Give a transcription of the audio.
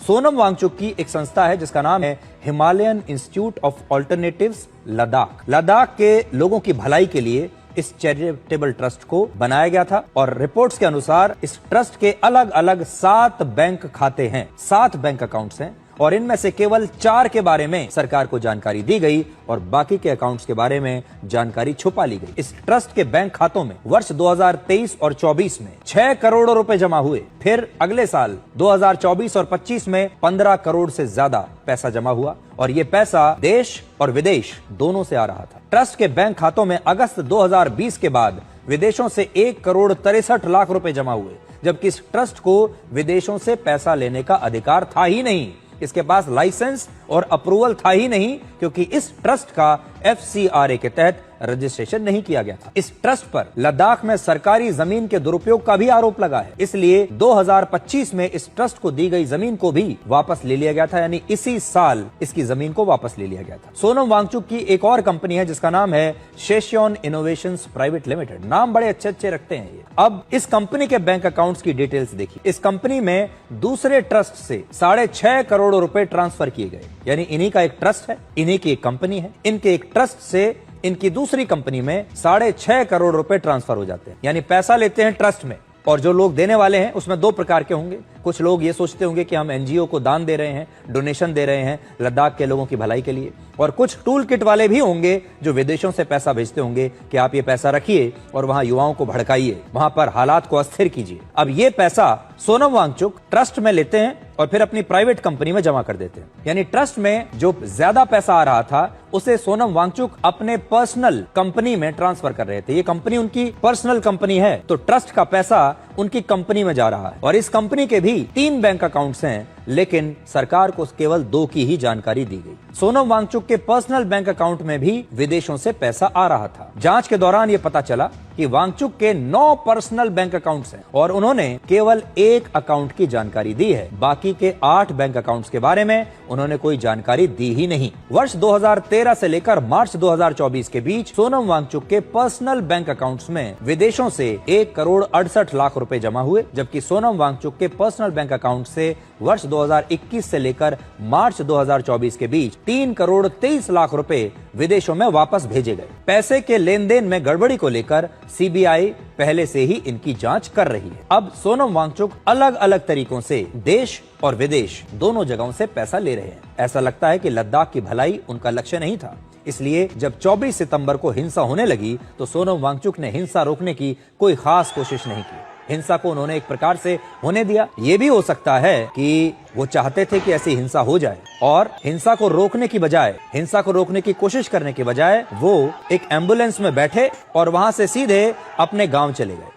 सोनम वांगचुक की एक संस्था है जिसका नाम है Himalayan institute of alternatives Ladakh. Ladakh के लोगों की भलाई के लिए इस चैरिटेबल ट्रस्ट को बनाया गया था और रिपोर्ट्स के अनुसार इस ट्रस्ट के अलग अलग 7 बैंक खाते हैं, 7 बैंक अकाउंट्स हैं और इनमें से केवल 4 के बारे में सरकार को जानकारी दी गई और बाकी के अकाउंट्स के बारे में जानकारी छुपा ली गई। इस ट्रस्ट के बैंक खातों में वर्ष 2023 और 24 में 6 करोड़ रुपए जमा हुए। फिर अगले साल 2024 और 25 में 15 करोड़ से ज्यादा पैसा जमा हुआ और ये पैसा देश और विदेश दोनों से आ रहा था। ट्रस्ट के बैंक खातों में अगस्त 2020 के बाद विदेशों से 1 करोड़ 63 लाख रुपए जमा हुए, जबकि इस ट्रस्ट को विदेशों से पैसा लेने का अधिकार था ही नहीं। इसके पास लाइसेंस और अप्रूवल था ही नहीं, क्योंकि इस ट्रस्ट का FCRA के तहत रजिस्ट्रेशन नहीं किया गया था। इस ट्रस्ट पर लद्दाख में सरकारी जमीन के दुरुपयोग का भी आरोप लगा है, इसलिए 2025 में इस ट्रस्ट को दी गई जमीन को भी वापस ले लिया गया था, यानी इसी साल इसकी जमीन को वापस ले लिया गया था। सोनम वांगचुक की एक और कंपनी है जिसका नाम है शेशियोन इनोवेशंस प्राइवेट लिमिटेड। नाम बड़े अच्छे अच्छे रखते हैं ये। अब इस कंपनी के बैंक अकाउंट्स की डिटेल्स देखिए। इस कंपनी में दूसरे ट्रस्ट से 6.5 करोड़ रुपए ट्रांसफर किए गए, यानी इन्हीं का एक ट्रस्ट है, इन्हीं की एक कंपनी है, इनके एक ट्रस्ट से इनकी दूसरी कंपनी में 6.5 करोड़ रुपए ट्रांसफर हो जाते हैं। यानी पैसा लेते हैं ट्रस्ट में और जो लोग देने वाले हैं उसमें 2 प्रकार के होंगे। कुछ लोग ये सोचते होंगे कि हम NGO को दान दे रहे हैं, डोनेशन दे रहे हैं लद्दाख के लोगों की भलाई के लिए, और कुछ टूल किट वाले भी होंगे जो विदेशों से पैसा भेजते होंगे कि आप ये पैसा रखिए और वहां युवाओं को भड़काइए, वहां पर हालात को अस्थिर कीजिए। अब ये पैसा सोनम वांगचुक ट्रस्ट में लेते हैं और फिर अपनी प्राइवेट कंपनी में जमा कर देते हैं। यानी ट्रस्ट में जो ज्यादा पैसा आ रहा था उसे सोनम वांगचुक अपने पर्सनल कंपनी में ट्रांसफर कर रहे थे। ये कंपनी उनकी पर्सनल कंपनी है, तो ट्रस्ट का पैसा उनकी कंपनी में जा रहा है और इस कंपनी के भी 3 बैंक अकाउंट्स हैं, लेकिन सरकार को केवल 2 की ही जानकारी दी गई। सोनम वांगचुक के पर्सनल बैंक अकाउंट में भी विदेशों से पैसा आ रहा था। जांच के दौरान यह पता चला कि वांगचुक के 9 पर्सनल बैंक अकाउंट्स हैं और उन्होंने केवल 1 अकाउंट की जानकारी दी है। बाकी के 8 बैंक अकाउंट्स के बारे में उन्होंने कोई जानकारी दी ही नहीं। वर्ष 2013 से लेकर मार्च 2024 के बीच सोनम वांगचुक के पर्सनल बैंक अकाउंट्स में विदेशों से 1 करोड़ 68 लाख रुपए जमा हुए, जबकि सोनम वांगचुक के पर्सनल बैंक अकाउंट से वर्ष 2021 से लेकर मार्च 2024 के बीच 3 करोड़ 23 लाख रुपए विदेशों में वापस भेजे गए। पैसे के लेन देन में गड़बड़ी को लेकर CBI पहले से ही इनकी जांच कर रही है। अब सोनम वांगचुक अलग अलग तरीकों से देश और विदेश दोनों जगहों से पैसा ले रहे हैं। ऐसा लगता है कि लद्दाख की भलाई उनका लक्ष्य नहीं था, इसलिए जब 24 सितंबर को हिंसा होने लगी तो सोनम वांगचुक ने हिंसा रोकने की कोई खास कोशिश नहीं की। हिंसा को उन्होंने एक प्रकार से होने दिया। ये भी हो सकता है कि वो चाहते थे कि ऐसी हिंसा हो जाए और हिंसा को रोकने की बजाय, हिंसा को रोकने की कोशिश करने के बजाय वो एक एम्बुलेंस में बैठे और वहां से सीधे अपने गांव चले गए।